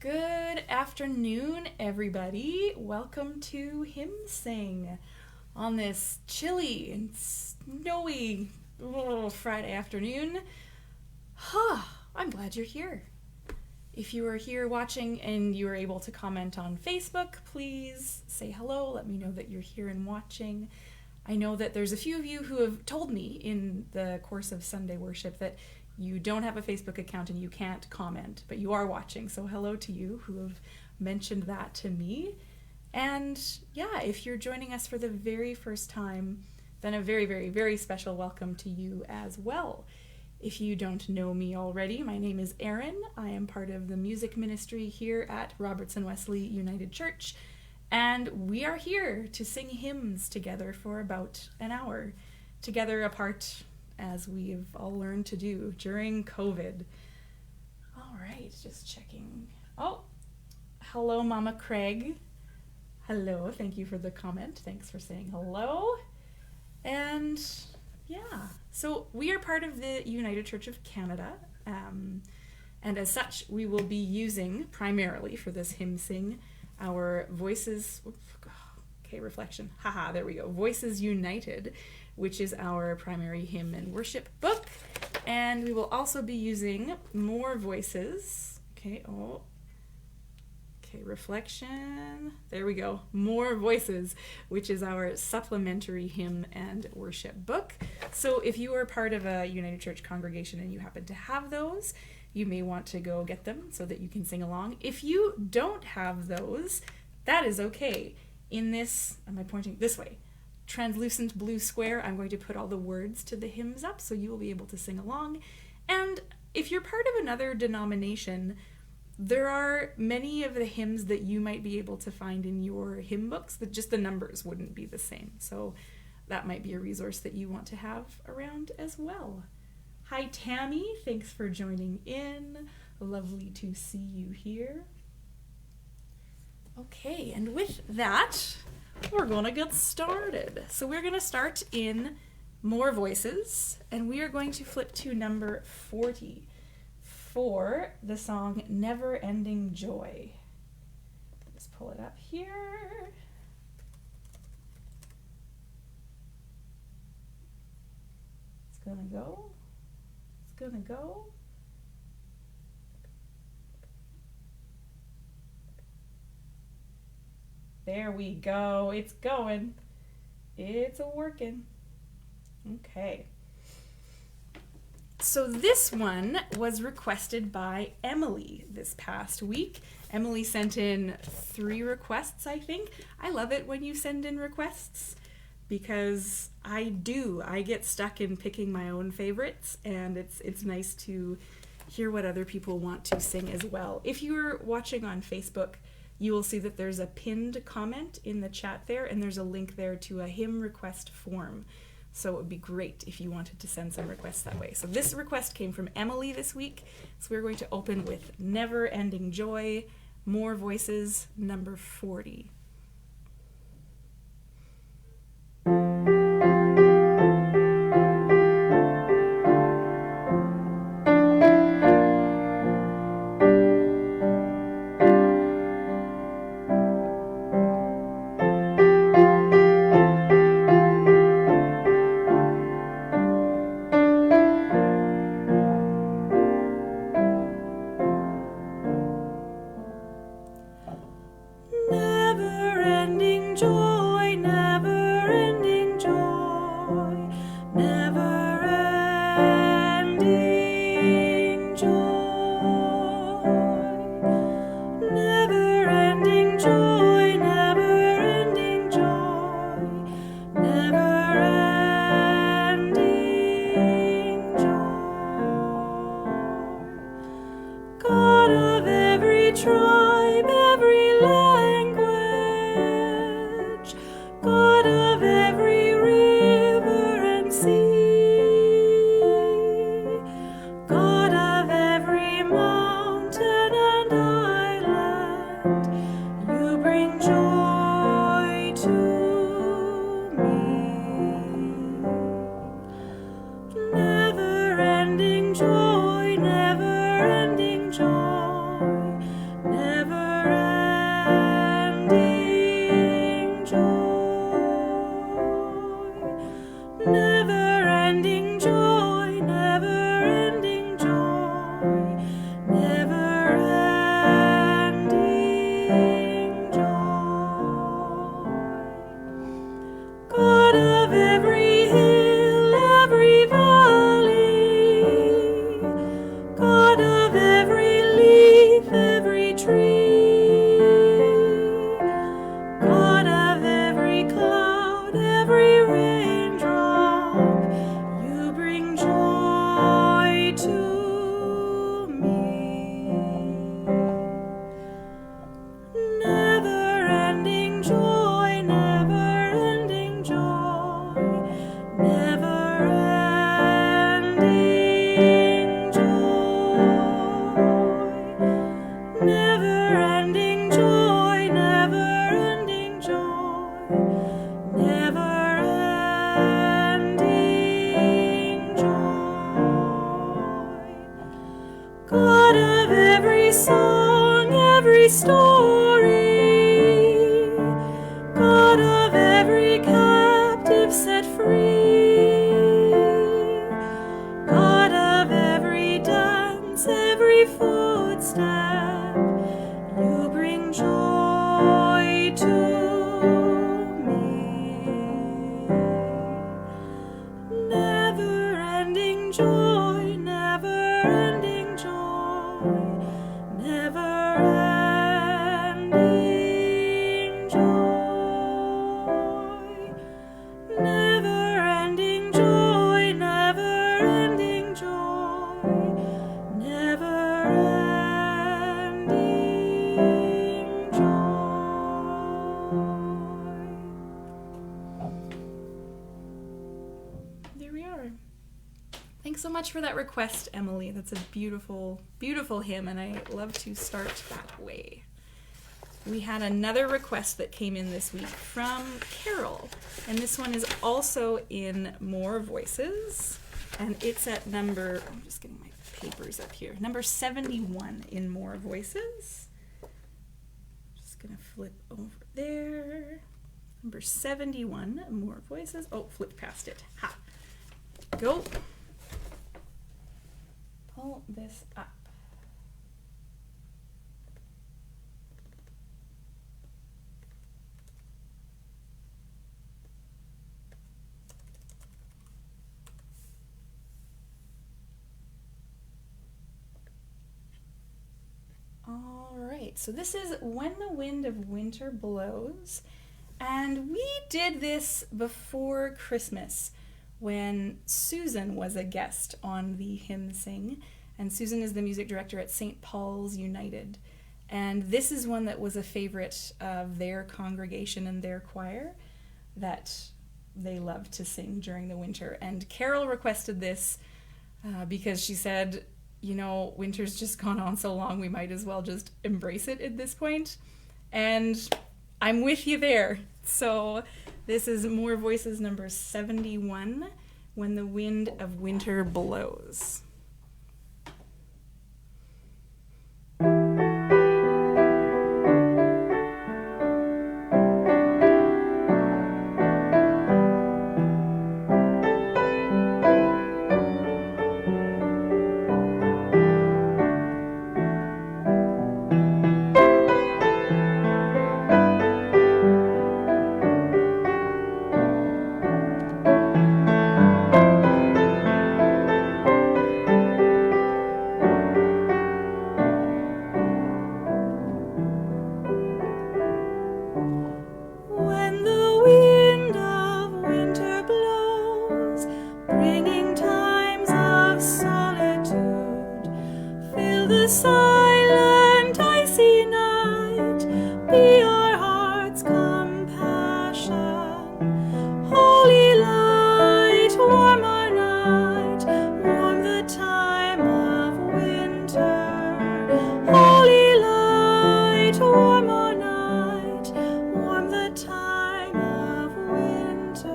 Good afternoon, everybody. Welcome to Hymn Sing on this chilly and snowy Friday afternoon. I'm glad you're here. If you are here watching and you are able to comment on Facebook, please say hello. Let me know that you're here and watching. I know that there's a few of you who have told me in the course of Sunday worship that you don't have a Facebook account and you can't comment, but you are watching. So hello to you who have mentioned that to me. And yeah, if you're joining us for the very first time, then a very, very, very special welcome to you as well. If you don't know me already, my name is Erin. I am part of the music ministry here at Robertson Wesley United Church, and we are here to sing hymns together for about an hour, together apart, as we've all learned to do during COVID. All right, just checking. Oh, hello, Mama Craig. Hello, thank you for the comment. Thanks for saying hello. And yeah, so we are part of the United Church of Canada, and as such, we will be using primarily for this hymn sing our Voices, reflection, there we go, Voices United, which is our primary hymn and worship book. And we will also be using More Voices. Reflection. There we go. More Voices, which is our supplementary hymn and worship book. So if you are part of a United Church congregation and you happen to have those, you may want to go get them so that you can sing along. If you don't have those, that is okay. In this, am I pointing this way? Translucent blue square, I'm going to put all the words to the hymns up so you will be able to sing along. And if you're part of another denomination, there are many of the hymns that you might be able to find in your hymn books that just the numbers wouldn't be the same. So that might be a resource that you want to have around as well. Hi Tammy, thanks for joining in. Lovely to see you here. Okay, and with that, we're going to get started. So we're going to start in More Voices, and we are going to flip to number 40 for the song Never Ending Joy. Just pull it up here. It's going to go. It's going to go. There we go. It's going. It's a-working. Okay. So this one was requested by Emily this past week. Emily sent in 3 requests, I think. I love it when you send in requests because I get stuck in picking my own favorites, and it's nice to hear what other people want to sing as well. If you're watching on Facebook, you will see that there's a pinned comment in the chat there, and there's a link there to a hymn request form. So it would be great if you wanted to send some requests that way. So this request came from Emily this week. So we're going to open with Never Ending Joy, More Voices, number 40. Never Never-ending joy, never-ending joy, never-ending joy. God of every hill, every valley, God of every leaf, every tree, God of every cloud, every raindrop, you bring joy to me. Never-ending joy, never-ending joy, never-ending joy, never-ending joy, never-ending joy, never-ending joy. God of every song, every story, God of every captive set free, God of every dance, every footstep, you bring joy to me. Never-ending joy, never-ending joy, never-ending joy, never-ending joy, never-ending joy, never-ending joy. There we are. Thanks so much for that request, Emily. That's a beautiful, beautiful hymn, and I love to start that way. We had another request that came in this week from Carol, and this one is also in More Voices, and it's at number, I'm just getting my papers up here, number 71 in More Voices. Just gonna flip over there. Number 71, More Voices. Oh, flipped past it. Ha. Go. Pull this up. All right, so this is When the Wind of Winter Blows, and we did this before Christmas when Susan was a guest on the Hymn Sing, and Susan is the music director at St. Paul's United, and this is one that was a favorite of their congregation and their choir that they love to sing during the winter. And Carol requested this because she said, you know, winter's just gone on so long, we might as well just embrace it at this point. And I'm with you there. So this is More Voices number 71, When the Wind of Winter Blows. Silent icy night, be our heart's compassion. Holy light, warm our night, warm the time of winter. Holy light, warm our night, warm the time of winter.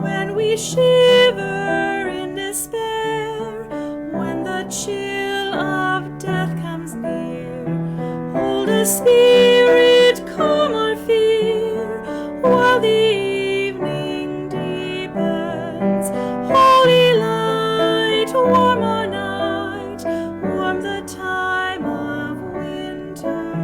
When we shiver in despair, when the chill of death comes near, the Spirit calm our fear, while the evening deepens. Holy light, warm our night, warm the time of winter.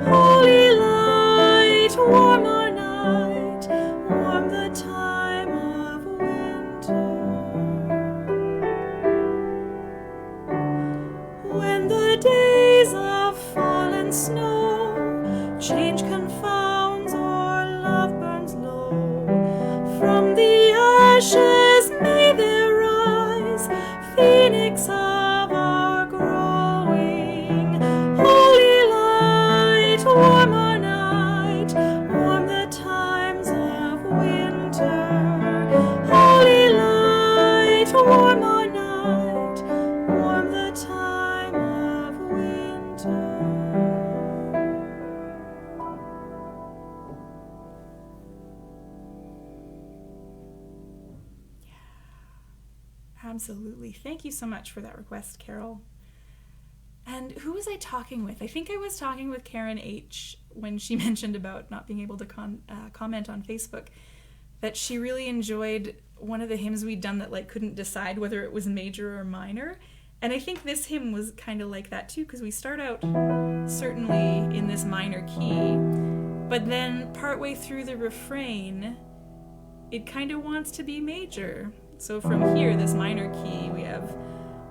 Holy light, warm our night, warm the time of winter. When the days of fallen snow, change confounds or love burns low, from the ashes may there rise phoenix of our growing. Holy light, warm our night, warm the times of winter. Holy light, warm our night, warm the time of winter. Absolutely. Thank you so much for that request, Carol. And who was I talking with? I think I was talking with Karen H. when she mentioned about not being able to comment on Facebook, that she really enjoyed one of the hymns we'd done that like couldn't decide whether it was major or minor. And I think this hymn was kind of like that too, because we start out certainly in this minor key, but then partway through the refrain, it kind of wants to be major. So from here, this minor key, we have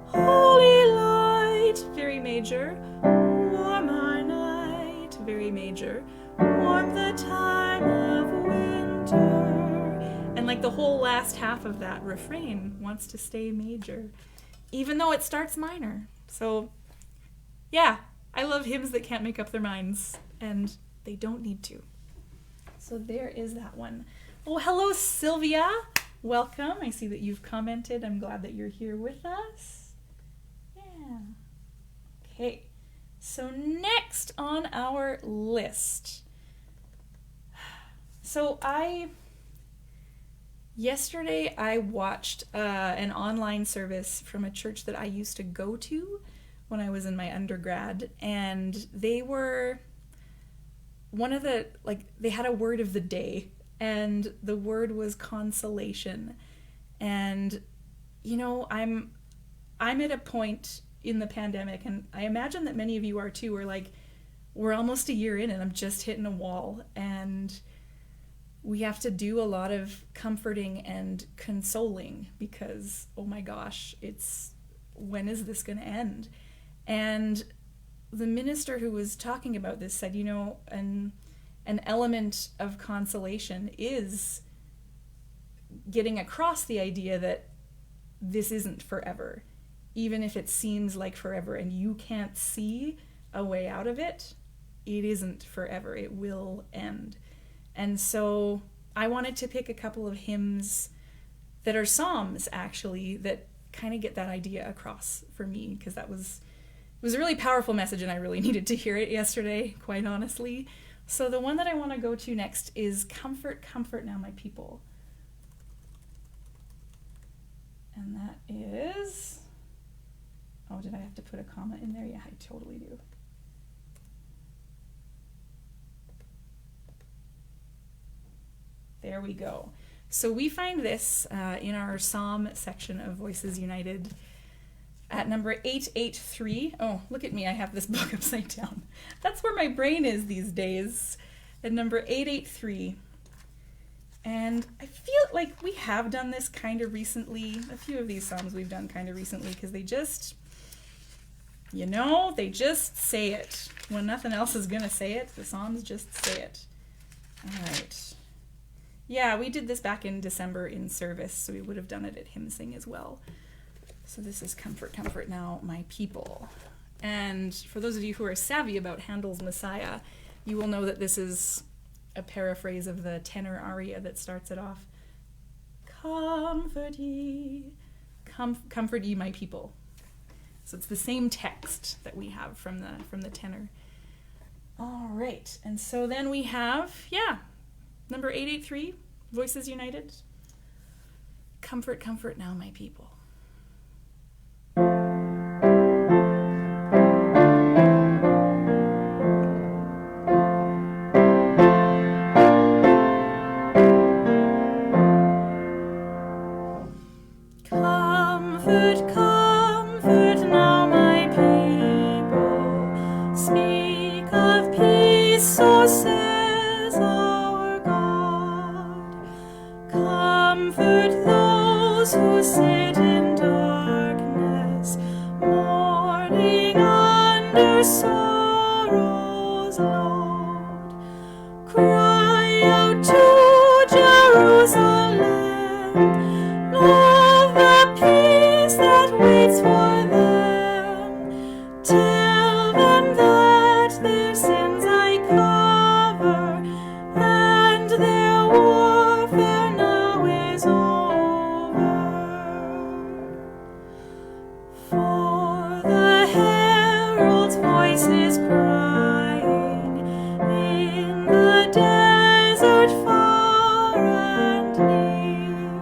holy light, very major, warm our night, very major, warm the time of winter. And like the whole last half of that refrain wants to stay major, even though it starts minor. So yeah, I love hymns that can't make up their minds, and they don't need to. So there is that one. Oh, hello, Sylvia. Welcome. I see that you've commented. I'm glad that you're here with us. Yeah. Okay. So next on our list. So yesterday I watched an online service from a church that I used to go to when I was in my undergrad, and they were they had a word of the day, and the word was consolation. And you know, I'm at a point in the pandemic, and I imagine that many of you are too, where like we're almost a year in and I'm just hitting a wall, and we have to do a lot of comforting and consoling because, oh my gosh, when is this going to end? And the minister who was talking about this said, you know, an element of consolation is getting across the idea that this isn't forever. Even if it seems like forever and you can't see a way out of it, it isn't forever. It will end. And so I wanted to pick a couple of hymns that are psalms, actually, that kind of get that idea across for me, because it was a really powerful message and I really needed to hear it yesterday, quite honestly. So the one that I want to go to next is Comfort, Comfort Now My People. And that is... Oh, did I have to put a comma in there? Yeah, I totally do. There we go. So we find this in our Psalm section of Voices United at number 883. Oh, look at me, I have this book upside down. That's where my brain is these days. At number 883. And I feel like we have done this kind of recently. A few of these Psalms we've done kind of recently because they just, you know, they just say it. When nothing else is going to say it, the Psalms just say it. All right. Yeah, we did this back in December in service, so we would have done it at Hymn Sing as well. So this is Comfort, Comfort Now My People. And for those of you who are savvy about Handel's Messiah, you will know that this is a paraphrase of the tenor aria that starts it off. Comfort ye, comfort ye my people. So it's the same text that we have from the tenor. All right, and so then we have, number 883, Voices United. Comfort, comfort now my people. Speak of peace, so says our God. Comfort those who sit in darkness, mourning under sorrow's load. Cry out to Jerusalem, of the peace that waits for them. Tell them that their sins I cover, and their warfare now is over. For the herald's voice is crying in the desert far and near,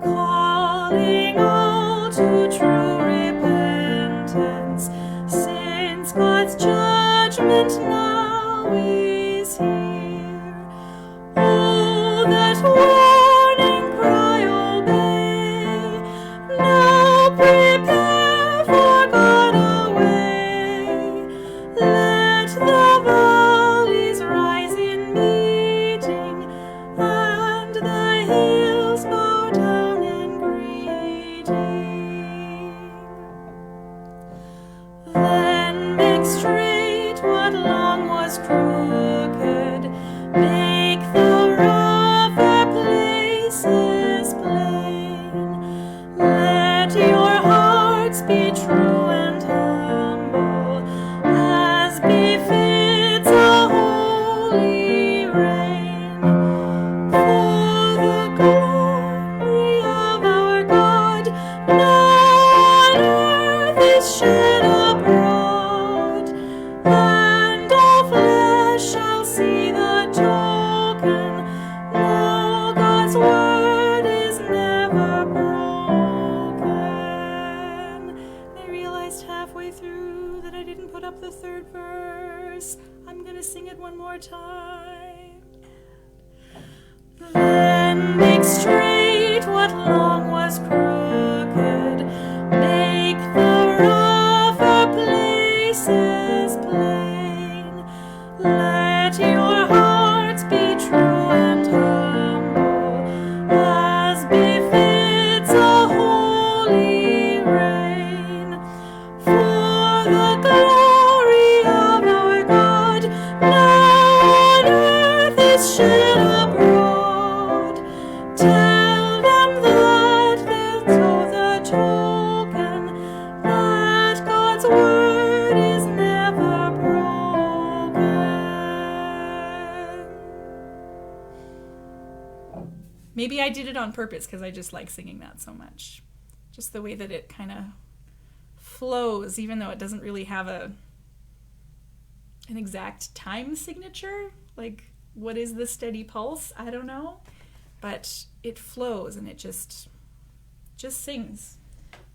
calling all to true repentance, since God's judgment now is here. Oh, that warning cry obey, now prepare for God away. Let the valleys rise in meeting, and the hills bow down in greeting. Then make straight what long was crooked, make the rougher places plain. Let your hearts be true and humble, as befits a holy reign. For the glory of our God now on earth is shed abroad, and all flesh shall see the token. No, God's word is never broken. I realized halfway through that I didn't put up the third verse. I'm gonna sing it one more time. Then make straight what long was crooked, make the rougher places plain. Let your hearts be true and humble, as befits a holy reign. For the glory of our God now on earth is shed abroad. Tell them that there's the token, that God's word is never broken. Maybe I did it on purpose because I just like singing that so much. Just the way that it kind of flows, even though it doesn't really have an exact time signature. Like, what is the steady pulse? I don't know. But it flows and it just sings.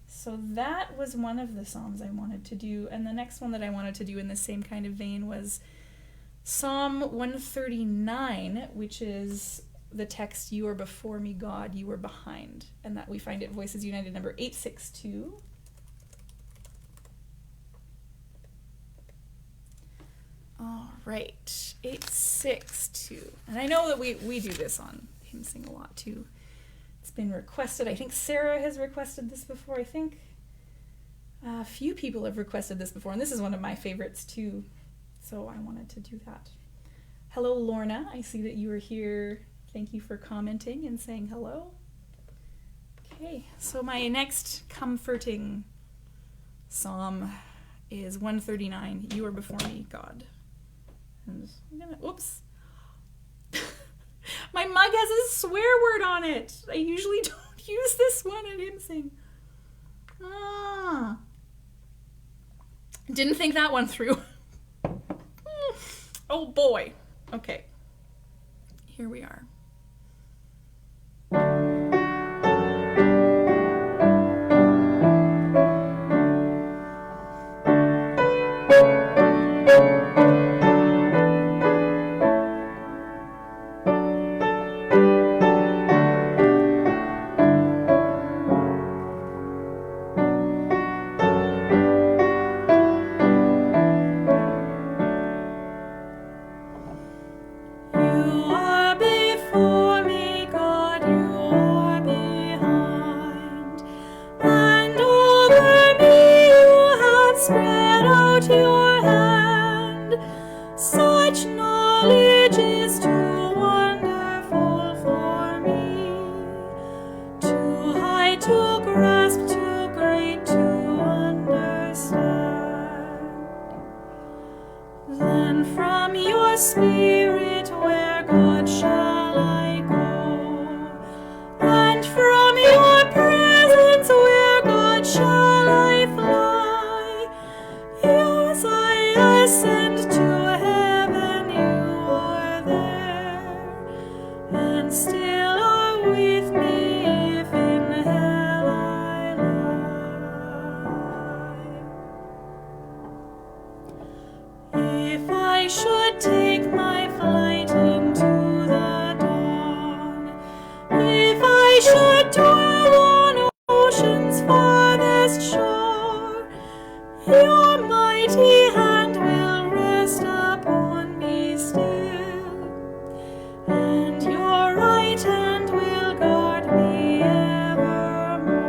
So that was one of the psalms I wanted to do. And the next one that I wanted to do in the same kind of vein was Psalm 139, which is the text, "You are before me, God, you are behind." And that we find it Voices United number 862. All right, 862. And I know that we do this on Hymn Sing a lot too. It's been requested. I think Sarah has requested this before. I think a few people have requested this before, and this is one of my favorites too. So I wanted to do that. Hello, Lorna. I see that you are here. Thank you for commenting and saying hello. Okay, so my next comforting psalm is 139, "You are before me, God." And I'm gonna, oops. My mug has a swear word on it. I usually don't use this one at Hymn Sing. Didn't think that one through. Oh boy. Okay. Here we are. knowledge is too wonderful for me, too high to grasp, too great to understand. Then from your spirit, where, God, shall I go? And from your presence, where, God, shall I fly? As I ascend to heaven, you are there, and still are with me if in hell I lie. If I should take my flight into the dawn, if I should dwell on ocean's farthest shore, your mighty hand will rest upon me still, and your right hand will guard me evermore.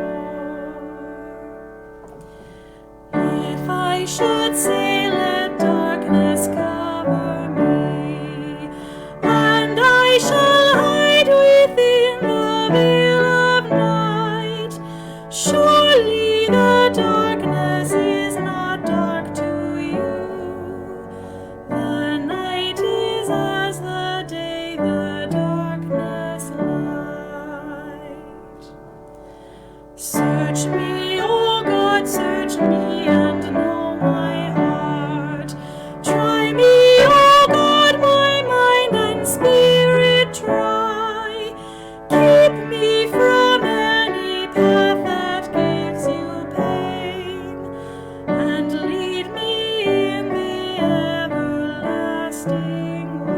If I should say, let darkness cover me, and I shall hide within the veil of night, surely the darkness is not dark to you. The night is as the day, the darkness light. Search me, O God, search me and know my heart. Try me, O God, my mind and spirit try. Keep me from any path that gives you pain, and lead me in the everlasting way.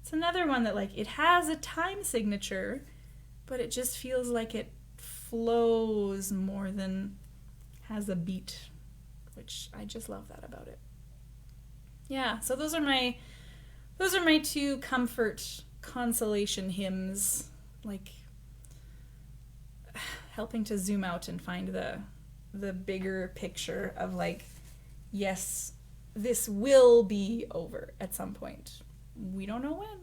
It's another one that, like, it has a time signature, but it just feels like it flows more than has a beat, which I just love that about it. Yeah, so those are my two comfort consolation hymns, like helping to zoom out and find the bigger picture of, like, yes, this will be over at some point. We don't know when,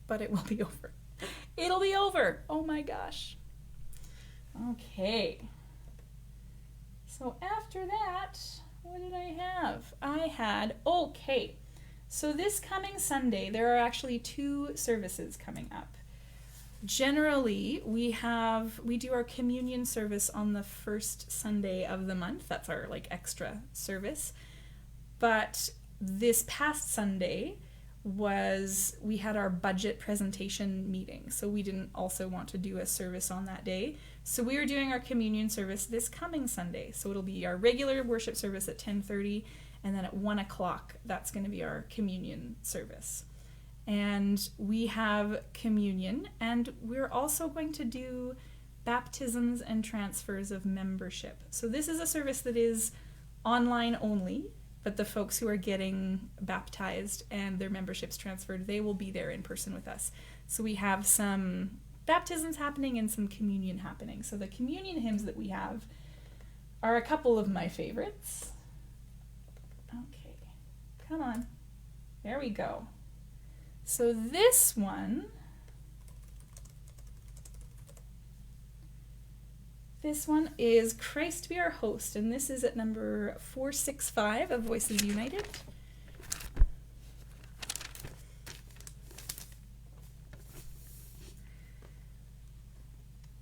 but it will be over. It'll be over. Oh my gosh. Okay. So after that, what did I have? Okay. So this coming Sunday, there are actually 2 services coming up. Generally, we do our communion service on the first Sunday of the month. That's our, like, extra service. But this past Sunday we had our budget presentation meeting, so we didn't also want to do a service on that day. So we are doing our communion service this coming Sunday. So it'll be our regular worship service at 10:30, and then at 1 o'clock, that's going to be our communion service. And we have communion, and we're also going to do baptisms and transfers of membership. So this is a service that is online only, but the folks who are getting baptized and their memberships transferred, they will be there in person with us. So we have some baptisms happening and some communion happening. So the communion hymns that we have are a couple of my favorites. Okay, come on. There we go. So this one is Christ Be Our Host, and this is at number 465 of Voices United.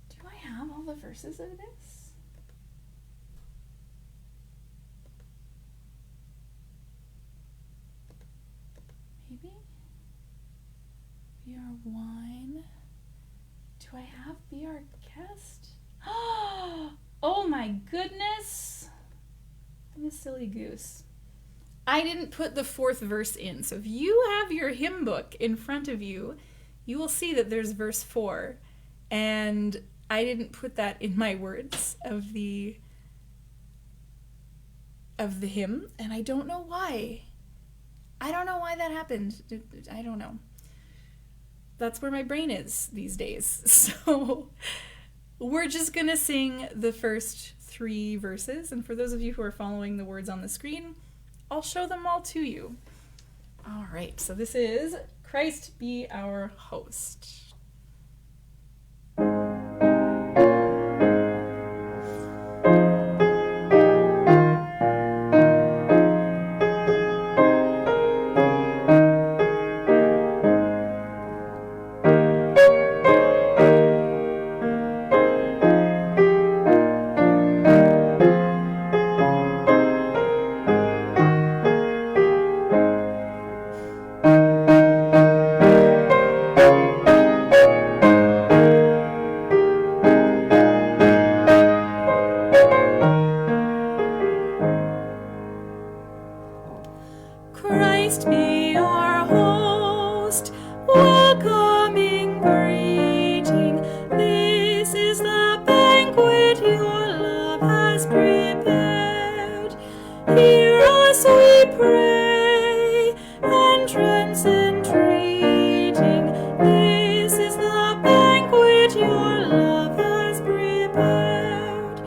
Do I have all the verses of this? Maybe? Be our wine. Do I have Be Our Guest? Oh my goodness. I'm a silly goose. I didn't put the 4th verse in. So if you have your hymn book in front of you, you will see that there's verse 4. And I didn't put that in my words of the hymn. And I don't know why. I don't know why that happened. I don't know. That's where my brain is these days. So we're just gonna sing the first 3 verses, and for those of you who are following the words on the screen, I'll show them all to you. All right, so this is Christ Be Our Host. Christ be our host, welcoming greeting. This is the banquet your love has prepared. Hear us, we pray, entrance entreating. This is the banquet your love has prepared.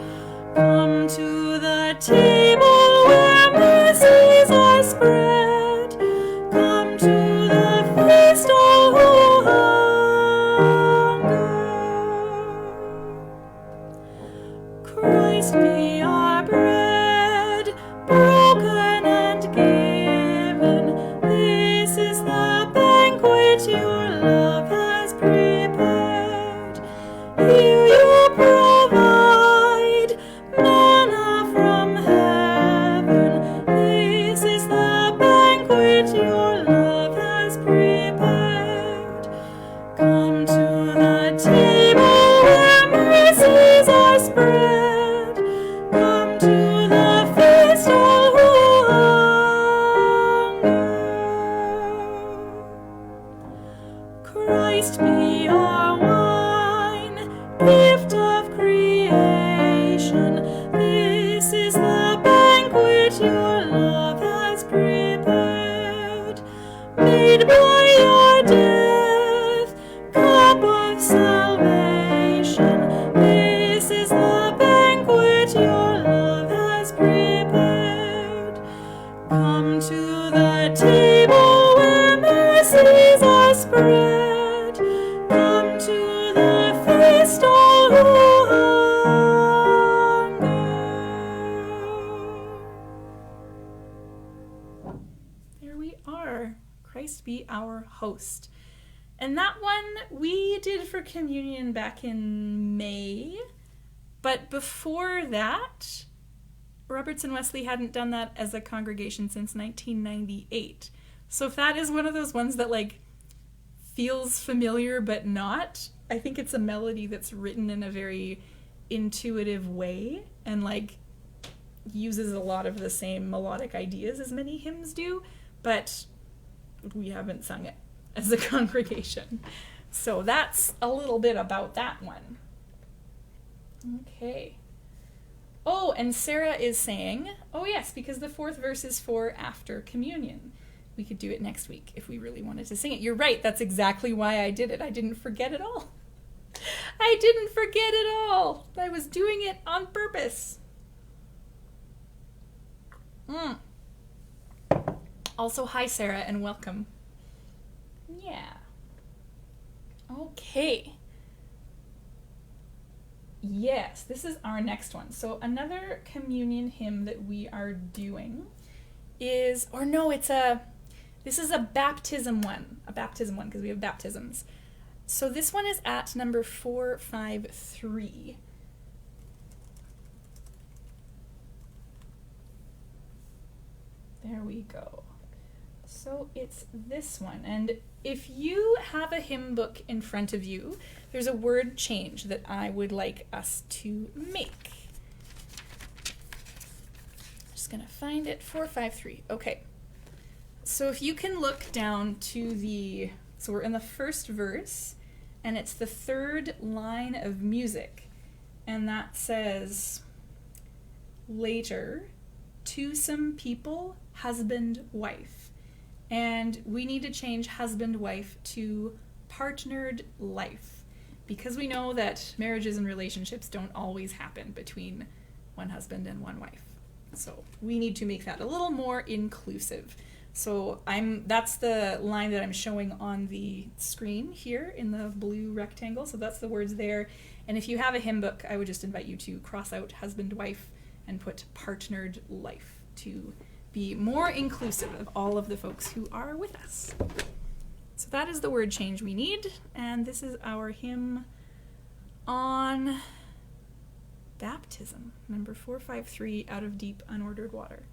Come to the table where mercies are spread. Come to the feast, all who hunger. Christ be our bread, broken and given. This is the banquet your love has prepared. Here you provide manna from heaven. This is the banquet your love has prepared. Come to the table where mercies are spread. Come to the feast, all who hunger. Christ be our wine, gift of creation. This is the banquet your love has prepared. Made by your death, cup of salvation. This is the banquet your love has prepared. Come to the table where mercies are spread. Come to the feast, all who hunger. There we are. Christ be our host. And that one we did for communion back in May. But before that, Robertson Wesley hadn't done that as a congregation since 1998. So if that is one of those ones that like feels familiar but not, I think it's a melody that's written in a very intuitive way and like uses a lot of the same melodic ideas as many hymns do, but we haven't sung it as a congregation. So that's a little bit about that one. Okay. Oh, and Sarah is saying, oh yes, because the 4th verse is for after communion. We could do it next week if we really wanted to sing it. You're right, that's exactly why I did it. I didn't forget it all. I didn't forget it all. I was doing it on purpose. Also, hi Sarah, and welcome. Yeah. Okay. Yes, this is our next one. So another communion hymn that we are doing is, or no, this is a baptism one because we have baptisms. So this one is at number 453. There we go. So it's this one. And if you have a hymn book in front of you, there's a word change that I would like us to make. Just gonna find it, 453. Okay. So if you can look down to so we're in the first verse, and it's the 3rd line of music, and that says, later, to some people, husband, wife. And we need to change husband, wife to partnered life. because we know that marriages and relationships don't always happen between one husband and one wife. So we need to make that a little more inclusive. So that's the line that I'm showing on the screen here in the blue rectangle. So that's the words there. And if you have a hymn book, I would just invite you to cross out husband, wife, and put partnered life to be more inclusive of all of the folks who are with us. So that is the word change we need. And this is our hymn on baptism, number 453, Out of Deep Unordered Water.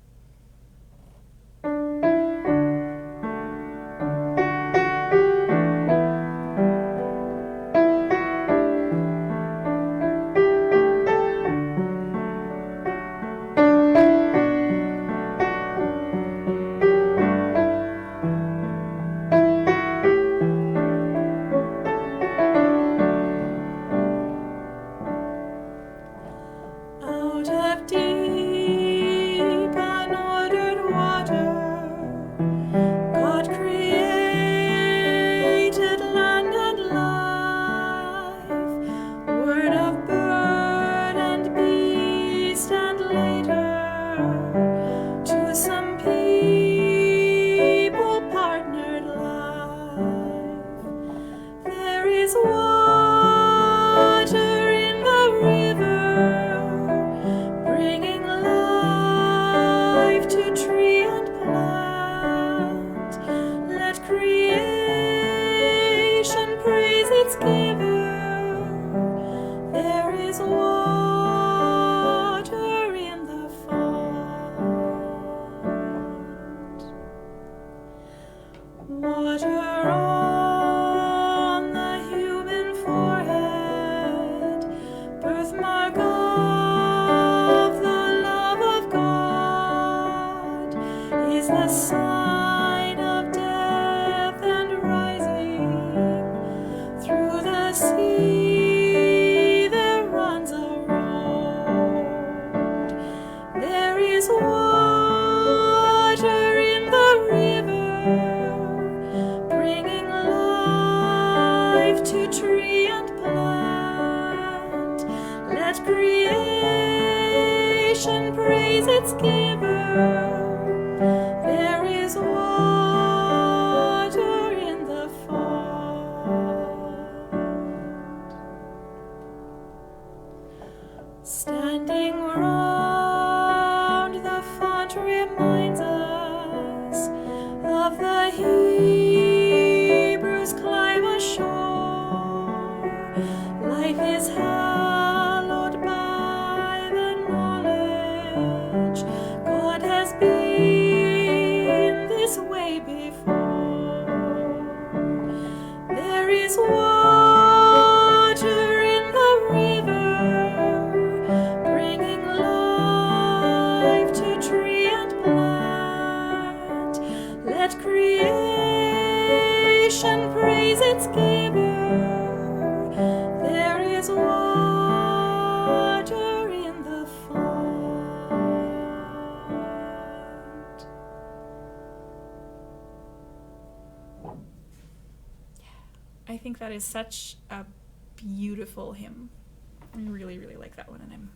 I think that is such a beautiful hymn. I really, really like that one, and I'm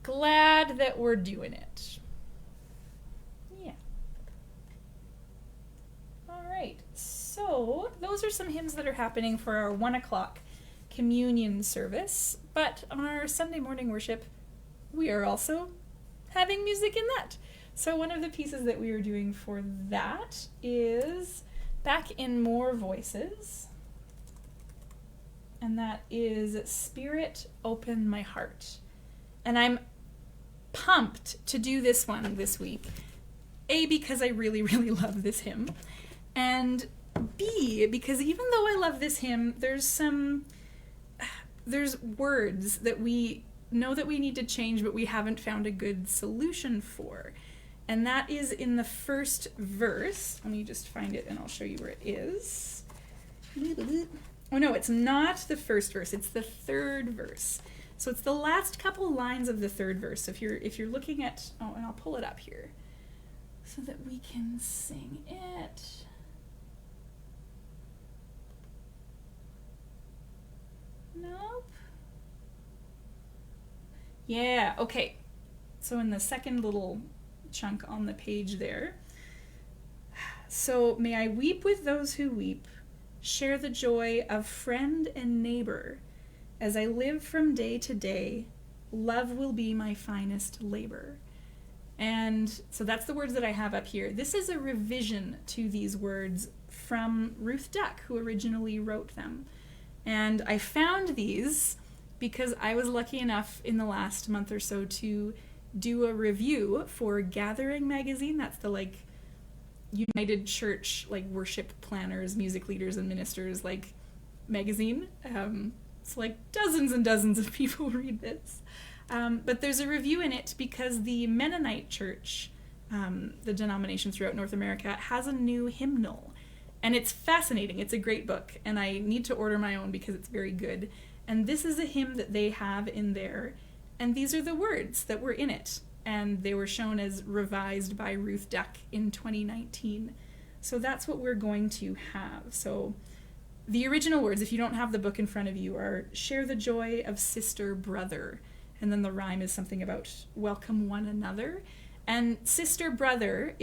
glad that we're doing it. Yeah. All right, so those are some hymns that are happening for our 1 o'clock communion service, but on our Sunday morning worship, we are also having music in that. So one of the pieces that we are doing for that is Back in More Voices, and that is Spirit, Open My Heart. And I'm pumped to do this one this week. A, because I really, really love this hymn, and B, because even though I love this hymn, there's words that we know that we need to change, but we haven't found a good solution for. And that is in the first verse. Let me just find it and I'll show you where it is. Oh no, it's not the first verse, it's the third verse. So it's the last couple lines of the third verse. So if you're looking at, oh, and I'll pull it up here so that we can sing it. Nope. Yeah, okay. So in the second little chunk on the page there. So, may I weep with those who weep, share the joy of friend and neighbor. As I live from day to day, love will be my finest labor. And so that's the words that I have up here. This is a revision to these words from Ruth Duck, who originally wrote them. And I found these because I was lucky enough in the last month or so to do a review for Gathering magazine. That's the United Church worship planners, music leaders, and ministers magazine. So dozens and dozens of people read this. But there's a review in it because the Mennonite Church, the denomination throughout North America, has a new hymnal. And it's fascinating. It's a great book. And I need to order my own because it's very good. And this is a hymn that they have in there. And these are the words that were in it. And they were shown as revised by Ruth Duck in 2019. So that's what we're going to have. So the original words, if you don't have the book in front of you, are share the joy of sister, brother. And then the rhyme is something about welcome one another. And sister, brother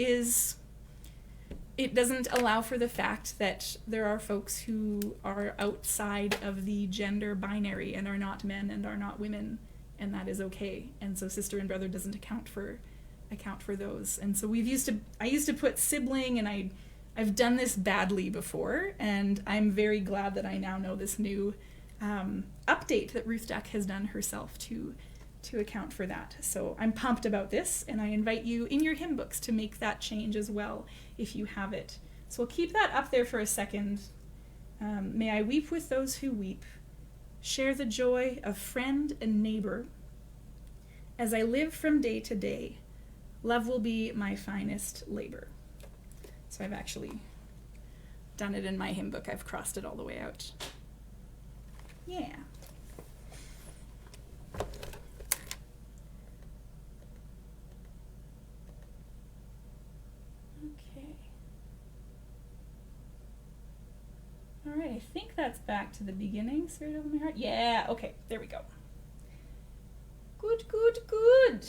it doesn't allow for the fact that there are folks who are outside of the gender binary and are not men and are not women, and that is okay. And so sister and brother doesn't account for those. And so I used to put sibling, and I've done this badly before, and I'm very glad that I now know this new update that Ruth Duck has done herself to account for that. So I'm pumped about this, and I invite you in your hymn books to make that change as well if you have it. So we'll keep that up there for a second. May I weep with those who weep, share the joy of friend and neighbor. As I live from day to day, love will be my finest labor. So I've actually done it in my hymn book. I've crossed it all the way out. Yeah. Okay. All right, I think that's back to the beginning. Spirit of my heart. Yeah, okay, there we go. Good, good, good.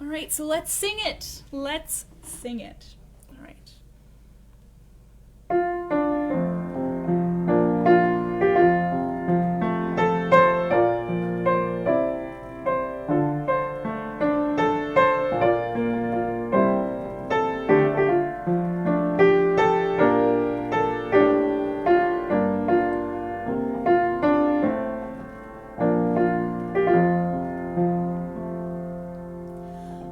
All right, so let's sing it. Let's sing it. All right.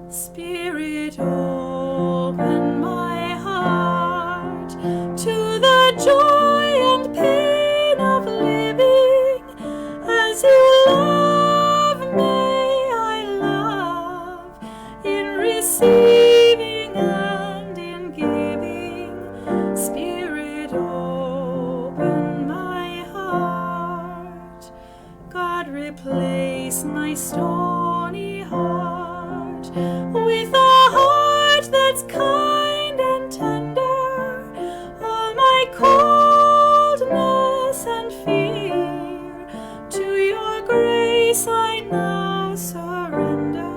Spirit, open my heart to the joy and pain of living. As you love, may I love in receiving and in giving. Spirit, open my heart. God, replace my stony heart with a heart that's kind and tender. All my coldness and fear, to your grace I now surrender.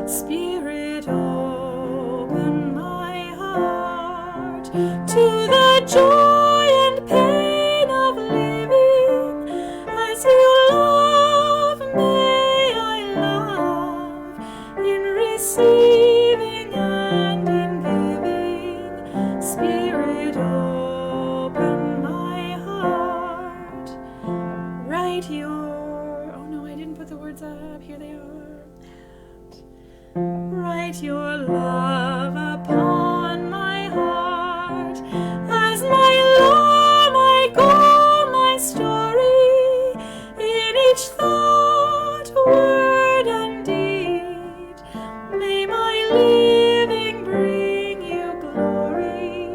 Spirit, open my heart to the joy and pain of living. As you love, may I love in receiving and in giving. Spirit, open my heart. Write your, oh no, I didn't put the words up. Here they are. Write your love upon my heart as my law, my goal, my story, in each thought, word, and deed. May my living bring you glory.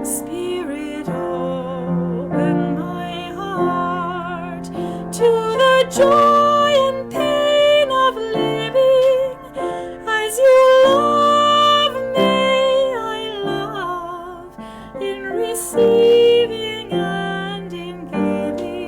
Spirit, open my heart to the joy and pain of living. As you love, may I love in receiving and in giving.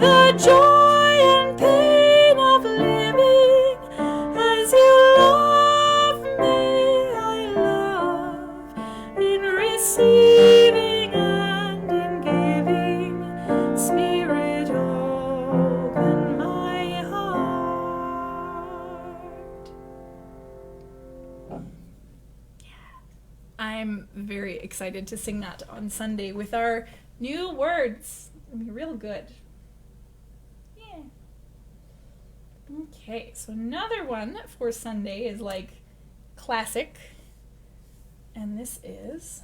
the joy and pain of living as you love me. I love in receiving and in giving. Spirit, open my heart. I'm very excited to sing that on Sunday with our new words. It'll be real good. Yeah. Okay, so another one for Sunday is like classic. And this is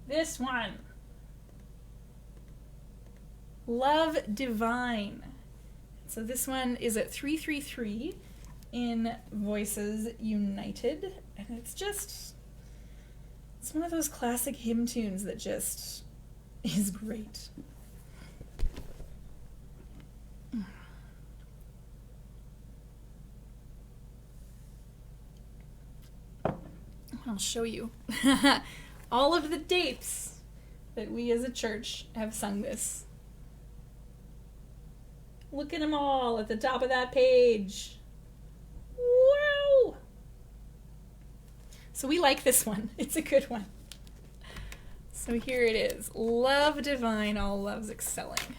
this one. Love Divine. So this one is at 333 in Voices United. And it's one of those classic hymn tunes that just is great. I'll show you all of the dates that we as a church have sung this. Look at them all at the top of that page. Wow! So we like this one. It's a good one. So here it is. Love divine, all loves excelling.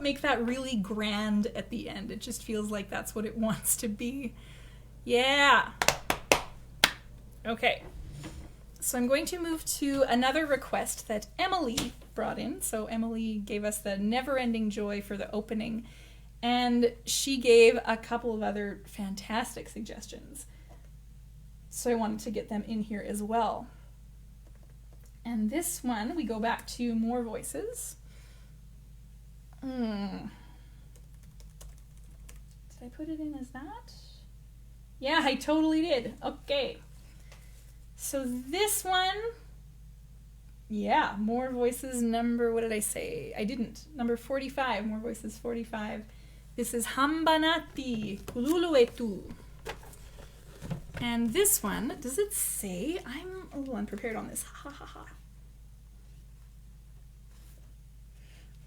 Make that really grand at the end. It just feels like that's what it wants to be. Yeah. Okay. So I'm going to move to another request that Emily brought in. So Emily gave us the Never Ending Joy for the opening, and she gave a couple of other fantastic suggestions. So I wanted to get them in here as well. And this one, we go back to More Voices. Did I put it in as that? Yeah, I totally did. Okay. So this one, yeah, more voices number, what did I say? I didn't. Number 45, more voices 45. This is Hambanati, Kululuetu. And this one, does it say? I'm a little unprepared on this. Ha ha ha.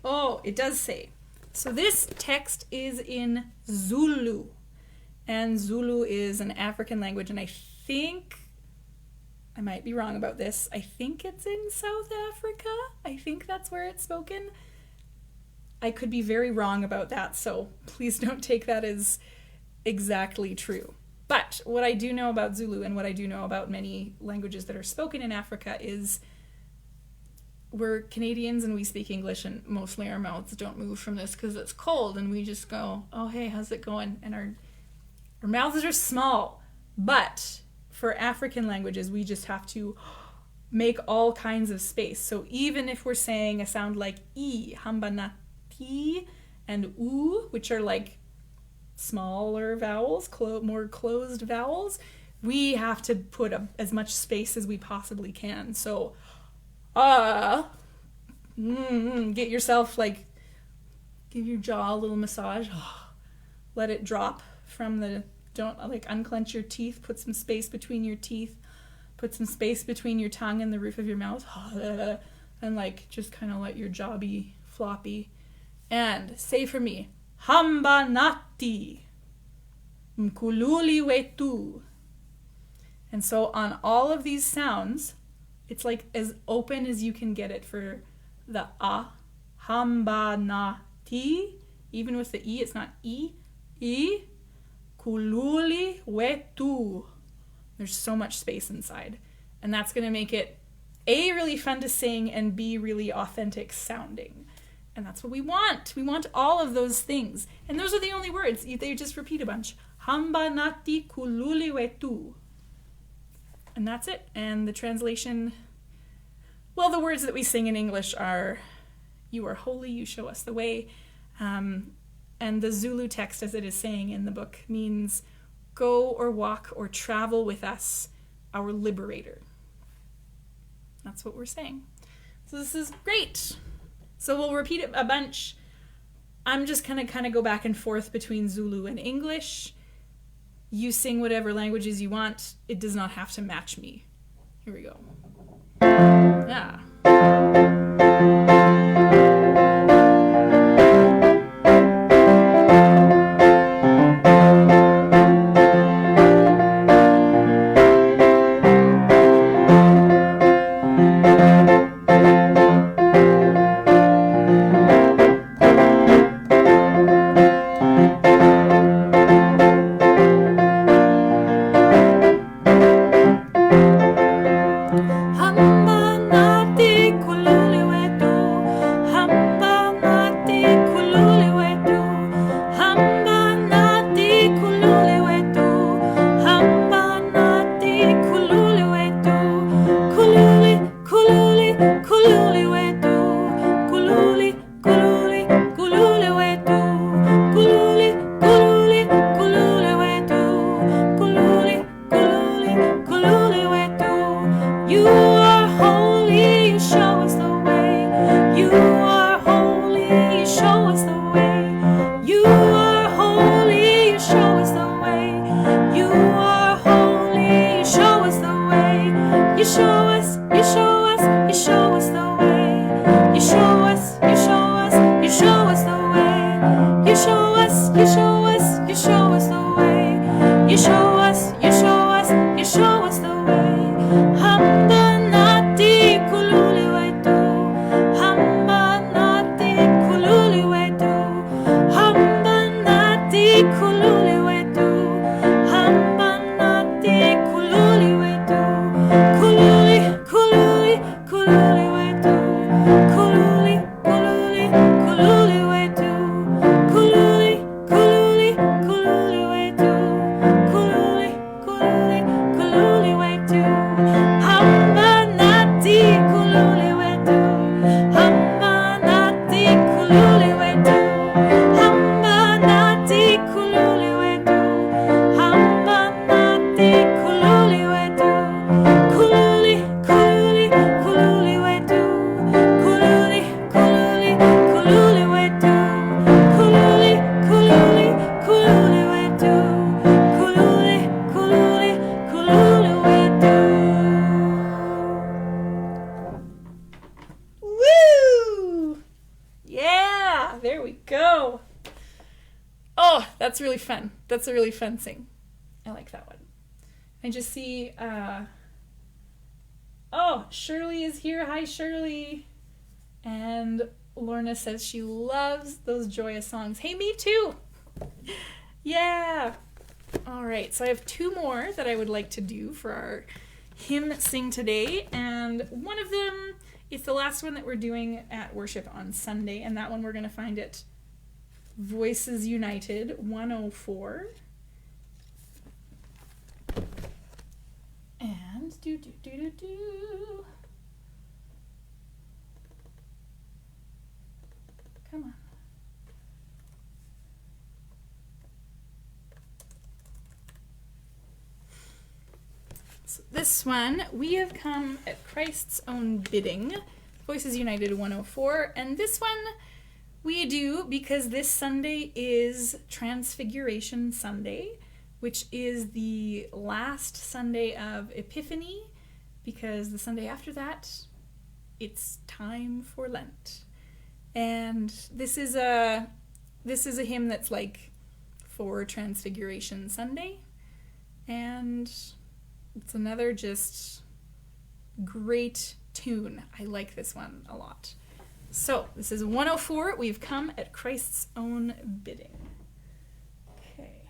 Oh, it does say. So this text is in Zulu. And Zulu is an African language, and I think, I might be wrong about this, I think it's in South Africa. I think that's where it's spoken. I could be very wrong about that, so please don't take that as exactly true. But what I do know about Zulu and what I do know about many languages that are spoken in Africa is we're Canadians and we speak English, and mostly our mouths don't move from this because it's cold, and we just go, oh, hey, how's it going? And our mouths are small. But for African languages, we just have to make all kinds of space. So even if we're saying a sound like E, hambanati, and U, which are like smaller vowels, more closed vowels, we have to put as much space as we possibly can. So, get yourself, like, give your jaw a little massage. Let it drop from the, don't, like, unclench your teeth, put some space between your teeth, put some space between your tongue and the roof of your mouth, and, like, just kind of let your jaw be floppy. And say for me, Hambanati, Mkululi wetu. And so on all of these sounds, it's like as open as you can get it for the A. Hambanati. Even with the E, it's not E. E. Kululi wetu. There's so much space inside. And that's going to make it A, really fun to sing, and B, really authentic sounding. And that's what we want. We want all of those things. And those are the only words. They just repeat a bunch. Hambanati kululi wetu. And that's it. And the translation, well, the words that we sing in English are, you are holy, you show us the way. And the Zulu text, as it is saying in the book, means go or walk or travel with us, our liberator. That's what we're saying. So this is great. So we'll repeat it a bunch. I'm just going to kind of go back and forth between Zulu and English. You sing whatever languages you want. It does not have to match me. Here we go. Yeah. Hambanati kululi wetu. a really fun sing. I like that one. I just see, oh, Shirley is here. Hi, Shirley. And Lorna says she loves those joyous songs. Hey, me too. Yeah. All right, so I have 2 more that I would like to do for our hymn sing today, and one of them is the last one that we're doing at worship on Sunday, and that one we're going to find at Voices United 104. And do. Come on. So this one, we have come at Christ's own bidding, Voices United 104, and this one we do because this Sunday is Transfiguration Sunday, which is the last Sunday of Epiphany, because the Sunday after that, it's time for Lent. And this is a hymn that's like for Transfiguration Sunday, and it's another just great tune. I like this one a lot. So this is 104. We've come at Christ's own bidding. Okay.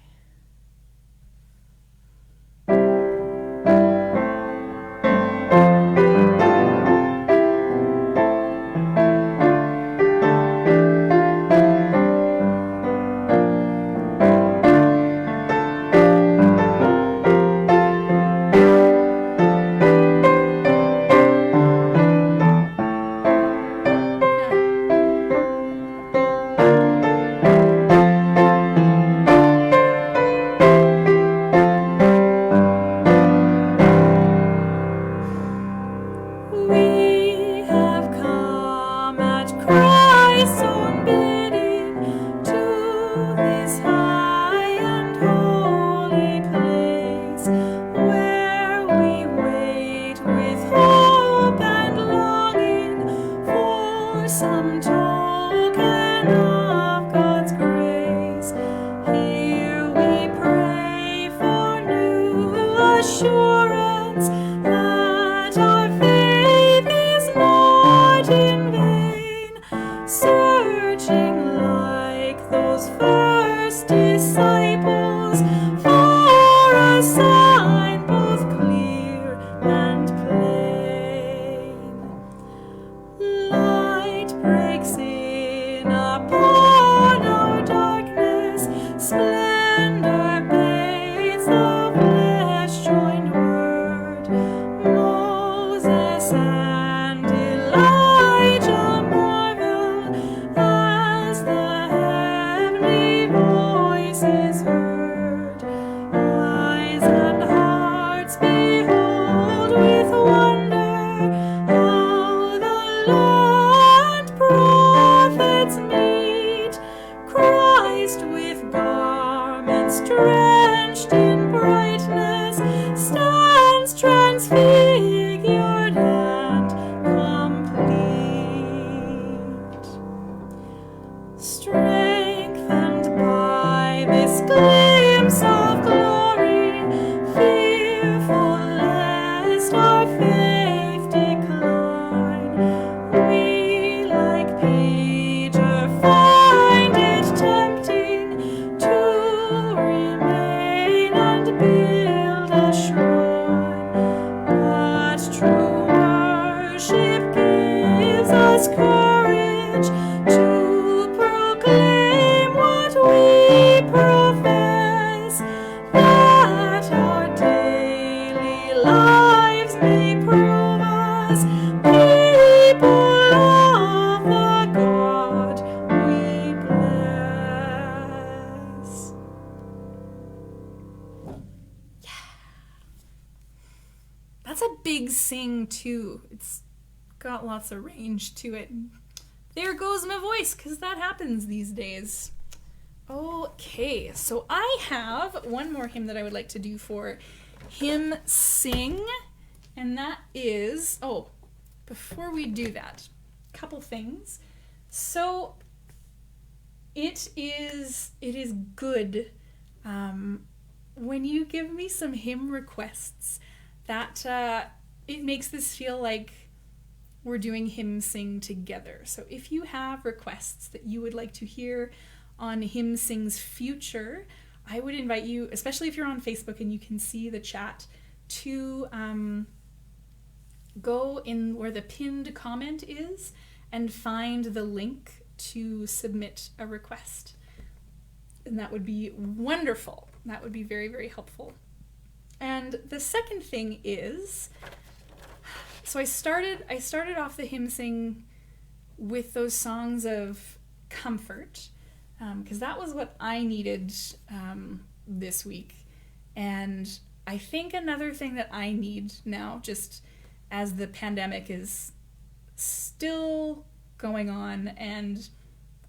Sing too. It's got lots of range to it. There goes my voice, because that happens these days. Okay, so I have one more hymn that I would like to do for Hymn Sing, and that is, before we do that, a couple things. So it is good when you give me some hymn requests, that it makes this feel like we're doing Hymn Sing together. So if you have requests that you would like to hear on Hymn Sing's future, I would invite you, especially if you're on Facebook and you can see the chat, to go in where the pinned comment is and find the link to submit a request. And that would be wonderful. That would be very, very helpful. And the second thing is, so I started off the Hymn Sing with those songs of comfort, because that was what I needed this week. And I think another thing that I need now, just as the pandemic is still going on and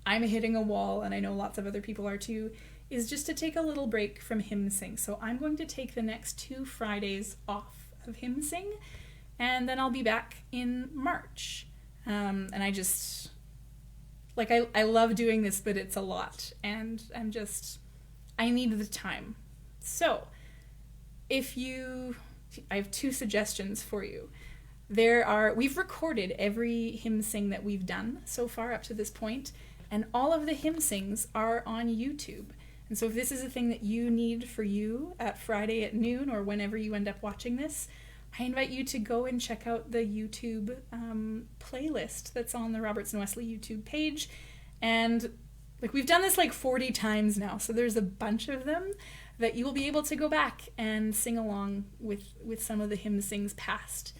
I'm hitting a wall, and I know lots of other people are too, is just to take a little break from Hymn Sing. So I'm going to take the next 2 Fridays off of Hymn Sing, and then I'll be back in March. And I just, like, I love doing this, but it's a lot, and I need the time. So I have 2 suggestions for you. We've recorded every Hymn Sing that we've done so far up to this point, and all of the Hymn Sings are on YouTube. And so if this is a thing that you need for you at Friday at noon or whenever you end up watching this, I invite you to go and check out the YouTube playlist that's on the Robertson Wesley YouTube page. And like, we've done this like 40 times now, so there's a bunch of them that you will be able to go back and sing along with some of the Hymn Sings past.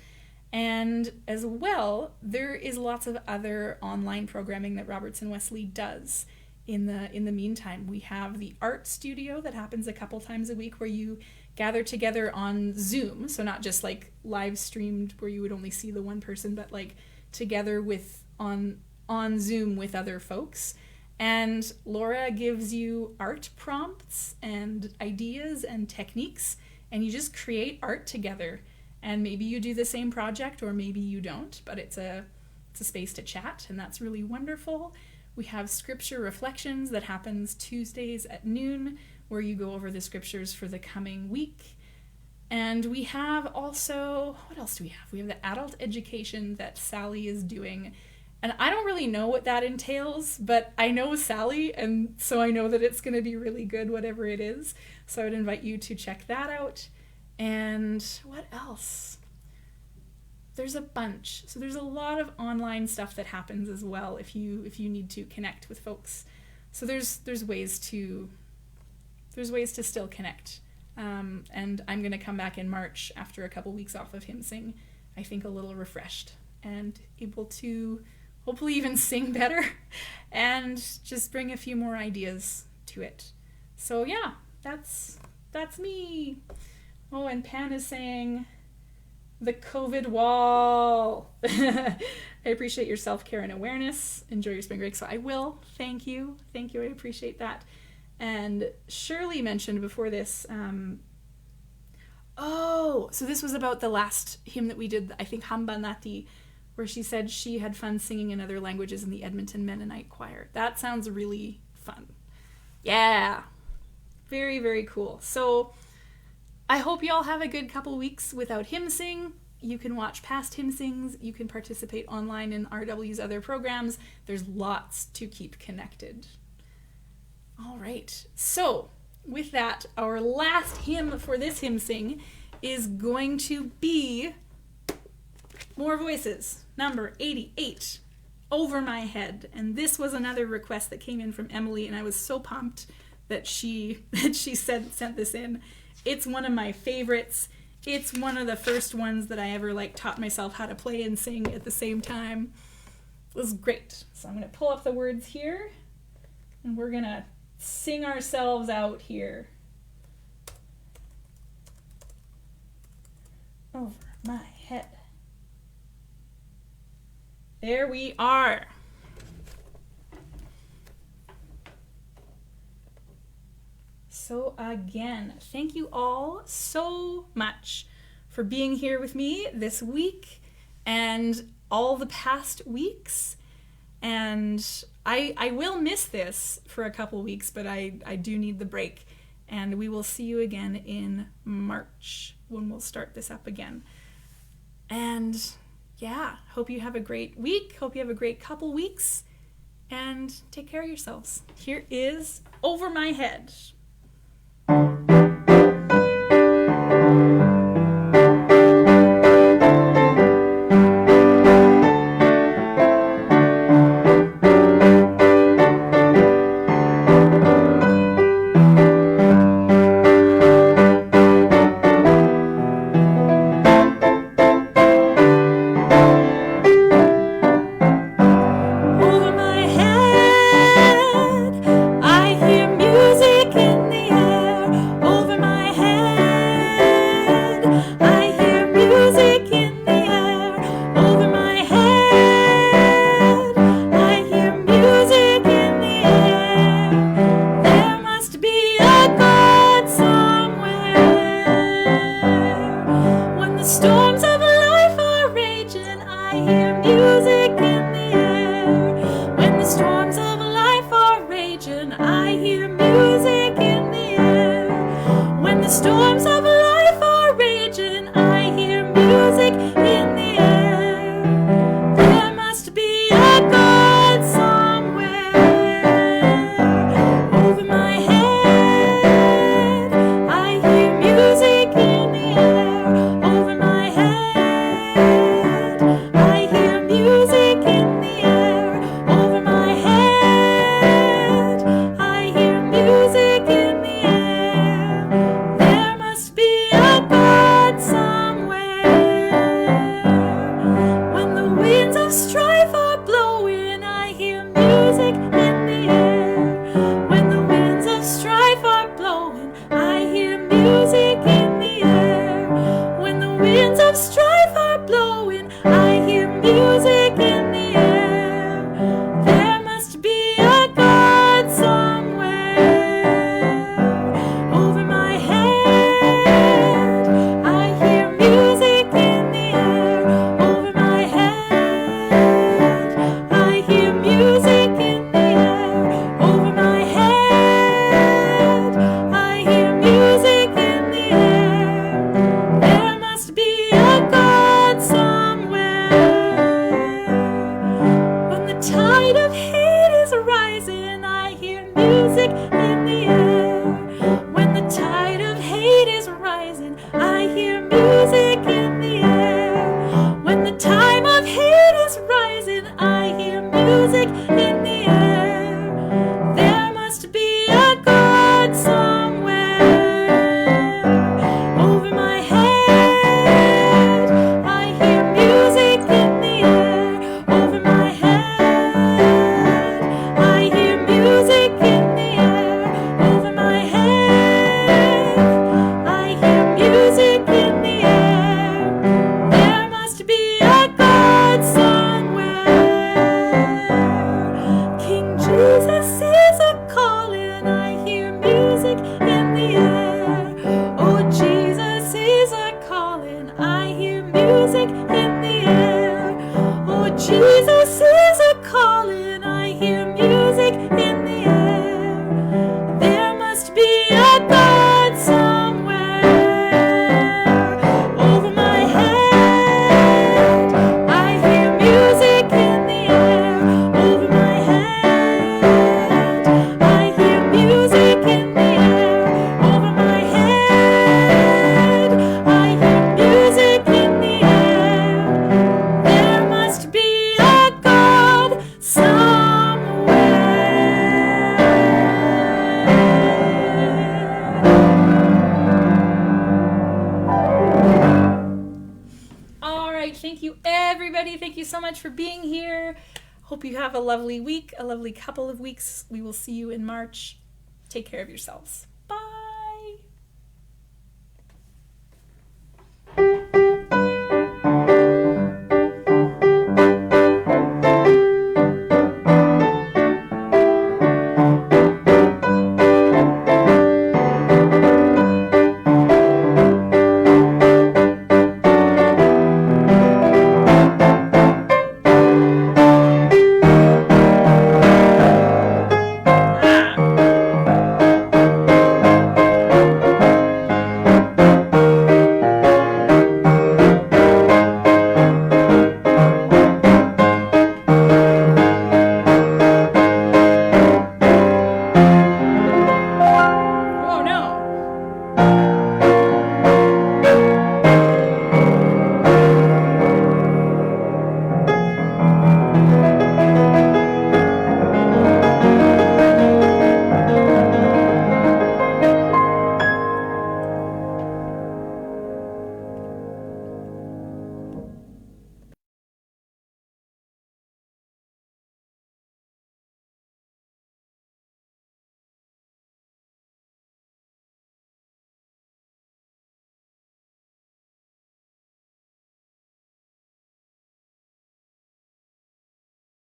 And as well, there is lots of other online programming that Robertson Wesley does in the meantime. We have the art studio that happens a couple times a week where you gather together on Zoom, so not just like live streamed where you would only see the one person, but like together with on Zoom with other folks. And Laura gives you art prompts and ideas and techniques, and you just create art together. And maybe you do the same project, or maybe you don't, but it's a space to chat, and that's really wonderful. We have scripture reflections that happens Tuesdays at noon, where you go over the scriptures for the coming week. And we have also, what else do we have? We have the adult education that Sally is doing. And I don't really know what that entails, but I know Sally, and so I know that it's going to be really good, whatever it is. So I would invite you to check that out. And what else? There's a bunch. So there's a lot of online stuff that happens as well if you need to connect with folks. So there's ways to still connect. And I'm going to come back in March after a couple weeks off of Hymn Sing, I think a little refreshed and able to hopefully even sing better and just bring a few more ideas to it. So yeah, that's me. Oh, and Pan is saying the COVID wall. I appreciate your self-care and awareness. Enjoy your spring break. So I will. Thank you. Thank you. I appreciate that. And Shirley mentioned before this, so this was about the last hymn that we did, I think Hambanati, where she said she had fun singing in other languages in the Edmonton Mennonite Choir. That sounds really fun. Yeah. Very, very cool. So I hope you all have a good couple weeks without Hymn Sing. You can watch past Hymn Sings. You can participate online in RW's other programs. There's lots to keep connected. All right. So with that, our last hymn for this Hymn Sing is going to be More Voices, number 88, Over My Head. And this was another request that came in from Emily, and I was so pumped that she sent this in. It's one of my favorites. It's one of the first ones that I ever taught myself how to play and sing at the same time. It was great. So I'm going to pull up the words here, and we're going to sing ourselves out here. Over my head. There we are. So again, thank you all so much for being here with me this week and all the past weeks. And I will miss this for a couple weeks, but I do need the break. And we will see you again in March when we'll start this up again. And yeah, hope you have a great week. Hope you have a great couple weeks. And take care of yourselves. Here is Over My Head. Storms of life are raging, I hear music in the air. There must be a God somewhere. Over my head, I hear music in the air. Over my head, I hear music in the air. Over my head, I hear music in the air. Strife are blowing, I hear music in the air. When the winds of strife are blowing, I hear music in the air. When the winds of strife are blowing, I hear music in the air. There must be a God somewhere. Over my head, I hear music in the air. Over my head, I hear music in the air. Over my head, I hear music in the air. There must be a God somewhere. When the tide of hate is rising, I hear music in the air. When the tide of hate is rising, I hear music in the air. When the time of hate is rising, I hear music in the air. There must be a God somewhere. Over my head, I hear music in the air. Over my head, I hear music in the air. Over my head, I hear music in the air. There must be a God somewhere. King Jesus is a calling, I hear music in the air. Oh, Jesus is a calling, I hear music in the air. Oh, Jesus is a calling, I hear music in the air. There must be a God somewhere. Over my head, I hear music in the air. Over my head, I hear music in the air. Over my head, I hear music in the air. There must be a God somewhere. All right, thank you everybody. Thank you so much for being here. Hope you have a lovely week, a lovely couple of weeks. We will see you in March. Take care of yourselves.